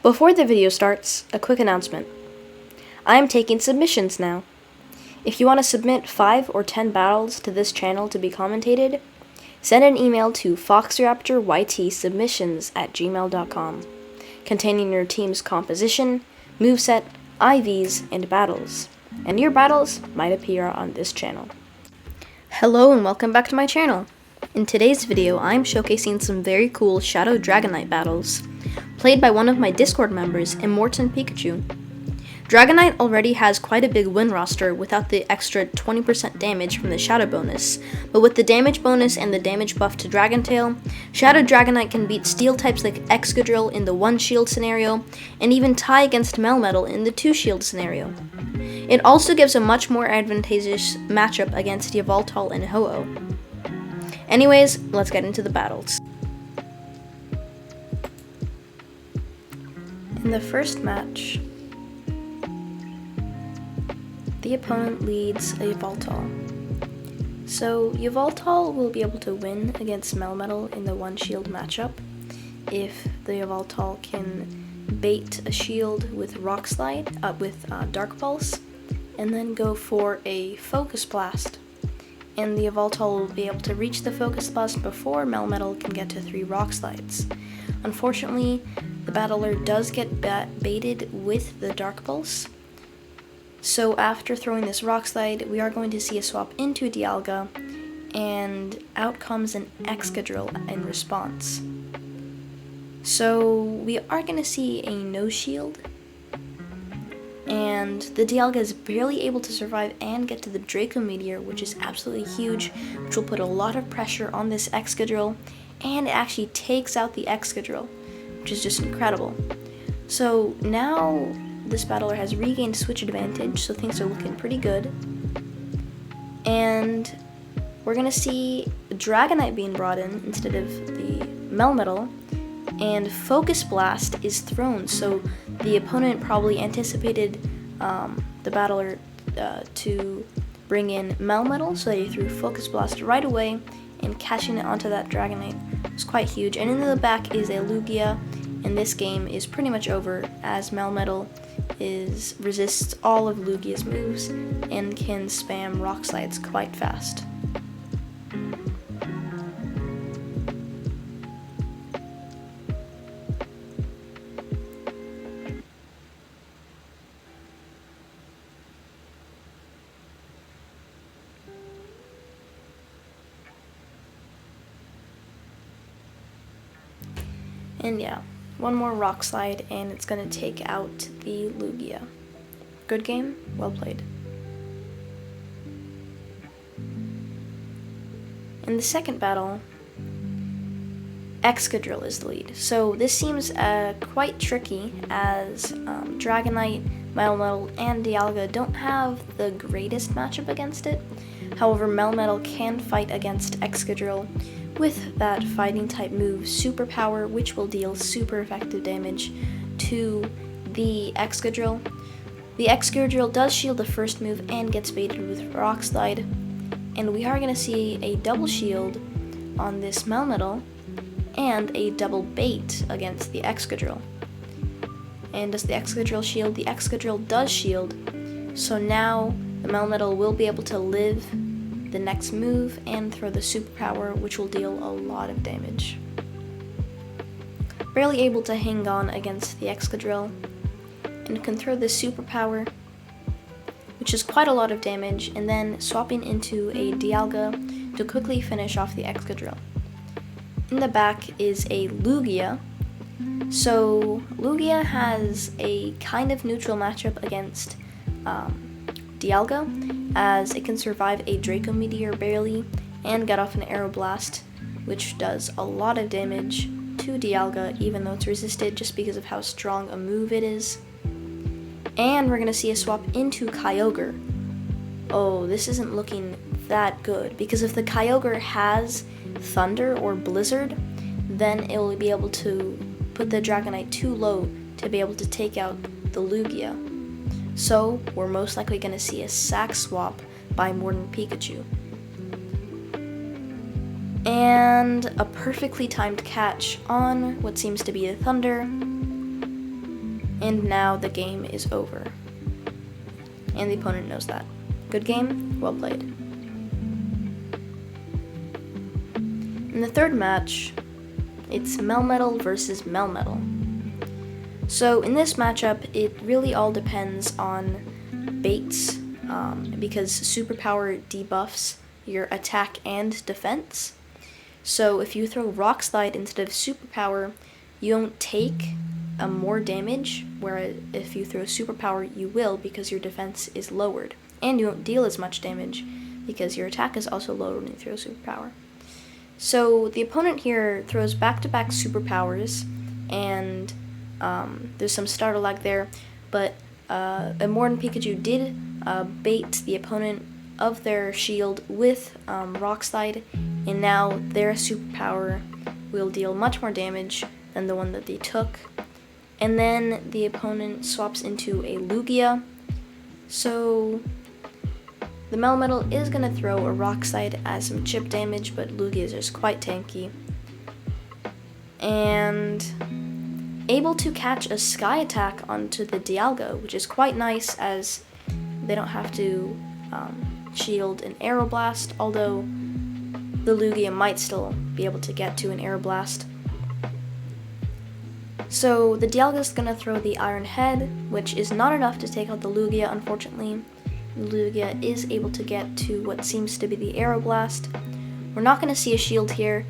Before the video starts, a quick announcement. I am taking submissions now. If you want to submit 5 or 10 battles to this channel to be commentated, send an email to foxiraptorytsubmissions@gmail.com containing your team's composition, moveset, IVs, and battles. And your battles might appear on this channel. Hello and welcome back to my channel. In today's video, I'm showcasing some very cool Shadow Dragonite battles, played by one of my Discord members, Immortan Pikachu. Dragonite already has quite a big win roster without the extra 20% damage from the Shadow bonus, but with the damage bonus and the damage buff to Dragontail, Shadow Dragonite can beat steel types like Excadrill in the 1 shield scenario, and even tie against Melmetal in the 2 shield scenario. It also gives a much more advantageous matchup against Yveltal and Ho-Oh. Anyways, let's get into the battles. In the first match, the opponent leads Yveltal. So Yveltal will be able to win against Melmetal in the 1 shield matchup if the Yveltal can bait a shield with Rock Slide with Dark Pulse, and then go for a Focus Blast. And the Yveltal will be able to reach the Focus Blast before Melmetal can get to 3 Rock Slides. Unfortunately, the battler does get baited with the Dark Pulse. So after throwing this Rock Slide, we are going to see a swap into Dialga, and out comes an Excadrill in response. So we are going to see a no shield, and the Dialga is barely able to survive and get to the Draco Meteor, which is absolutely huge, which will put a lot of pressure on this Excadrill, and it actually takes out the Excadrill, which is just incredible. So now this battler has regained switch advantage, so things are looking pretty good. And we're going to see Dragonite being brought in instead of the Melmetal, and Focus Blast is thrown, so the opponent probably anticipated the battler to bring in Melmetal, so they threw Focus Blast right away, and catching it onto that Dragonite was quite huge. And in the back is a Lugia, and this game is pretty much over as Melmetal resists all of Lugia's moves and can spam Rock Slides quite fast. And yeah, one more Rock Slide and it's going to take out the Lugia. Good game, well played. In the second battle, Excadrill is the lead. So this seems quite tricky as Dragonite, Melmetal, and Dialga don't have the greatest matchup against it. However, Melmetal can fight against Excadrill with that fighting type move Superpower, which will deal super effective damage to the Excadrill. The Excadrill does shield the first move and gets baited with Rock Slide, and we are going to see a double shield on this Melmetal and a double bait against the Excadrill. And does the Excadrill shield? The Excadrill does shield, so now the Melmetal will be able to live the next move and throw the Superpower, which will deal a lot of damage. Barely able to hang on against the Excadrill, and can throw the Superpower, which is quite a lot of damage, and then swapping into a Dialga to quickly finish off the Excadrill. In the back is a Lugia. So Lugia has a kind of neutral matchup against Dialga, as it can survive a Draco Meteor barely and get off an Aeroblast, which does a lot of damage to Dialga even though it's resisted just because of how strong a move it is. And we're going to see a swap into Kyogre. Oh, this isn't looking that good, because if the Kyogre has Thunder or Blizzard, then it will be able to put the Dragonite too low to be able to take out the Lugia. So we're most likely going to see a sack swap by Immortan Pikachu. And a perfectly timed catch on what seems to be a Thunder, And now the game is over. And the opponent knows that. Good game, well played. In the third match, it's Melmetal versus Melmetal. So in this matchup, it really all depends on baits, because superpower debuffs your attack and defense. So if you throw Rock Slide instead of superpower, you don't take more damage, whereas if you throw superpower, you will, because your defense is lowered. And you won't deal as much damage, because your attack is also lowered when you throw superpower. So the opponent here throws back-to-back superpowers, and there's some starter lag there, but Immortan Pikachu did bait the opponent of their shield with Rock Slide, and now their superpower will deal much more damage than the one that they took. And then the opponent swaps into a Lugia. So the Melmetal is going to throw a Rock Slide as some chip damage, but Lugia is just quite tanky. And able to catch a Sky Attack onto the Dialga, which is quite nice as they don't have to shield an Aeroblast, although the Lugia might still be able to get to an Aeroblast. So the Dialga is going to throw the Iron Head, which is not enough to take out the Lugia, unfortunately. The Lugia is able to get to what seems to be the Aeroblast. We're not going to see a shield here,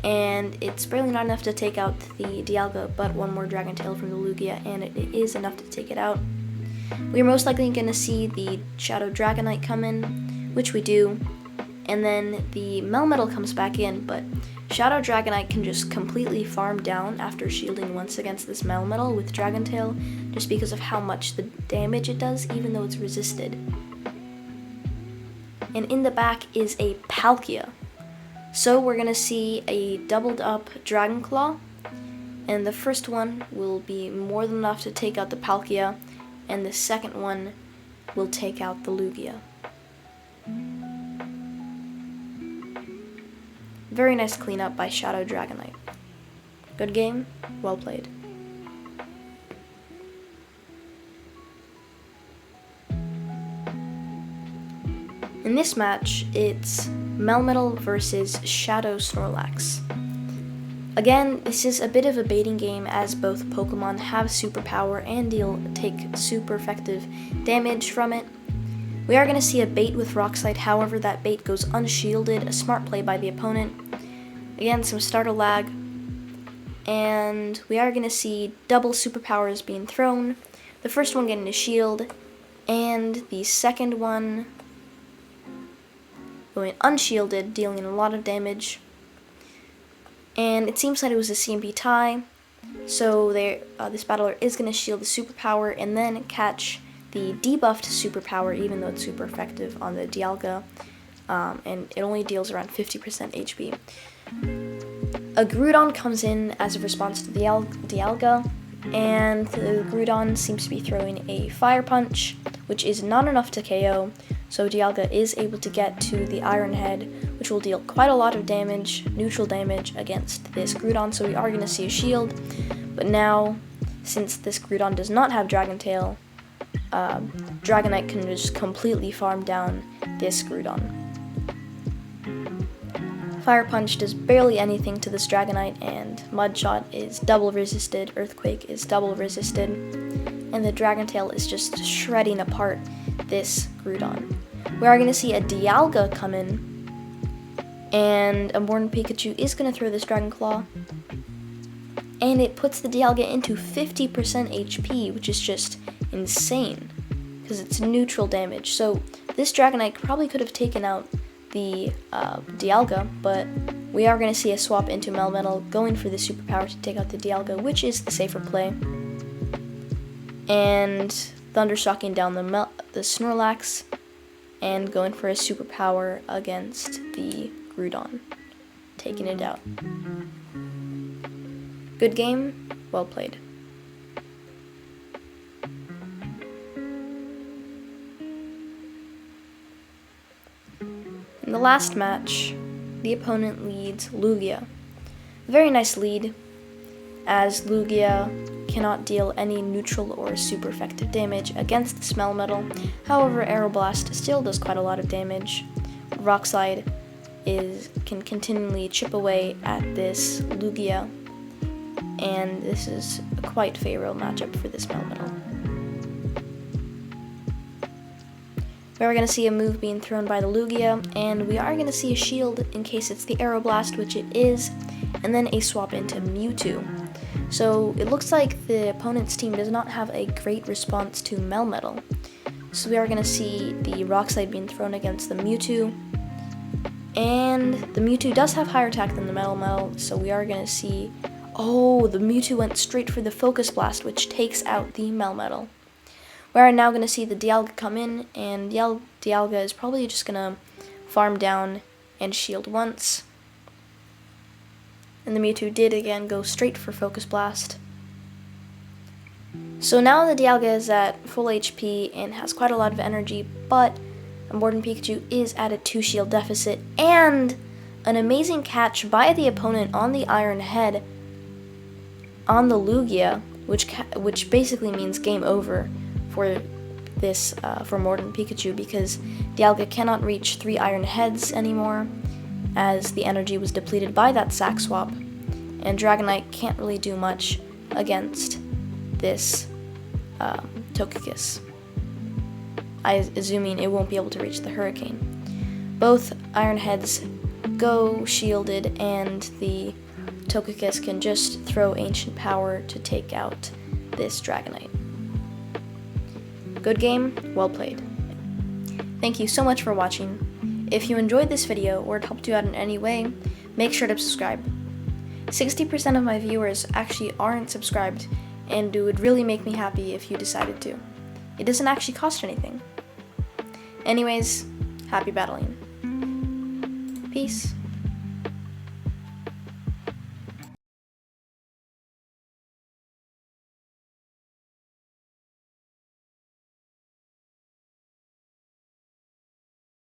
and it's barely not enough to take out the Dialga, but one more Dragon Tail from the Lugia, and it is enough to take it out. We're most likely going to see the Shadow Dragonite come in, which we do, and then the Melmetal comes back in, but Shadow Dragonite can just completely farm down after shielding once against this Melmetal with Dragon Tail, just because of how much the damage it does, even though it's resisted. And in the back is a Palkia. So we're going to see a doubled up Dragon Claw, and the first one will be more than enough to take out the Palkia, and the second one will take out the Lugia. Very nice cleanup by Shadow Dragonite. Good game, well played. In this match, it's Melmetal versus Shadow Snorlax. Again, this is a bit of a baiting game as both Pokemon have superpower and take super effective damage from it. We are going to see a bait with Rock Slide, however that bait goes unshielded, a smart play by the opponent. Again, some starter lag, and we are going to see double superpowers being thrown. The first one getting a shield, and the second one going unshielded, dealing a lot of damage. And it seems that it was a CMP tie, so this battler is going to shield the superpower and then catch the debuffed superpower, even though it's super effective on the Dialga, and it only deals around 50% HP. A Groudon comes in as a response to the Dialga, and the Groudon seems to be throwing a Fire Punch, which is not enough to KO, so Dialga is able to get to the Iron Head, which will deal quite a lot of damage, neutral damage, against this Groudon, so we are going to see a shield. But now, since this Groudon does not have Dragon Tail, Dragonite can just completely farm down this Groudon. Fire Punch does barely anything to this Dragonite, and Mud Shot is double resisted, Earthquake is double resisted, and the Dragon Tail is just shredding apart this Groudon. We are going to see a Dialga come in, and Immortan Pikachu is going to throw this Dragon Claw, and it puts the Dialga into 50% HP, which is just insane, because it's neutral damage. So this Dragonite probably could have taken out the Dialga, but we are going to see a swap into Melmetal, going for the superpower to take out the Dialga, which is the safer play. And Thundershocking down the Snorlax, and going for a superpower against the Groudon, taking it out. Good game, well played. In the last match, the opponent leads Lugia. Very nice lead, as Lugia cannot deal any neutral or super effective damage against this Melmetal. However, Aeroblast still does quite a lot of damage. Rock Slide can continually chip away at this Lugia, and this is a quite favorable matchup for this Melmetal. We are going to see a move being thrown by the Lugia, and we are going to see a shield in case it's the Aeroblast, which it is, and then a swap into Mewtwo. So it looks like the opponent's team does not have a great response to Melmetal. So we are going to see the Rock Slide being thrown against the Mewtwo, and the Mewtwo does have higher attack than the Melmetal, so we are going to see, oh, the Mewtwo went straight for the Focus Blast, which takes out the Melmetal. We are now going to see the Dialga come in, and Dialga is probably just going to farm down and shield once. And the Mewtwo did again go straight for Focus Blast. So now the Dialga is at full HP and has quite a lot of energy, but a Morton Pikachu is at a 2 shield deficit, and an amazing catch by the opponent on the Iron Head on the Lugia, which basically means game over for this for Morton Pikachu, because Dialga cannot reach 3 Iron Heads anymore, as the energy was depleted by that sack swap, and Dragonite can't really do much against this Togekiss, assuming it won't be able to reach the Hurricane. Both Iron Heads go shielded, and the Togekiss can just throw Ancient Power to take out this Dragonite. Good game, well played. Thank you so much for watching. If you enjoyed this video or it helped you out in any way, make sure to subscribe. 60% of my viewers actually aren't subscribed, and it would really make me happy if you decided to. It doesn't actually cost anything. Anyways, happy battling. Peace.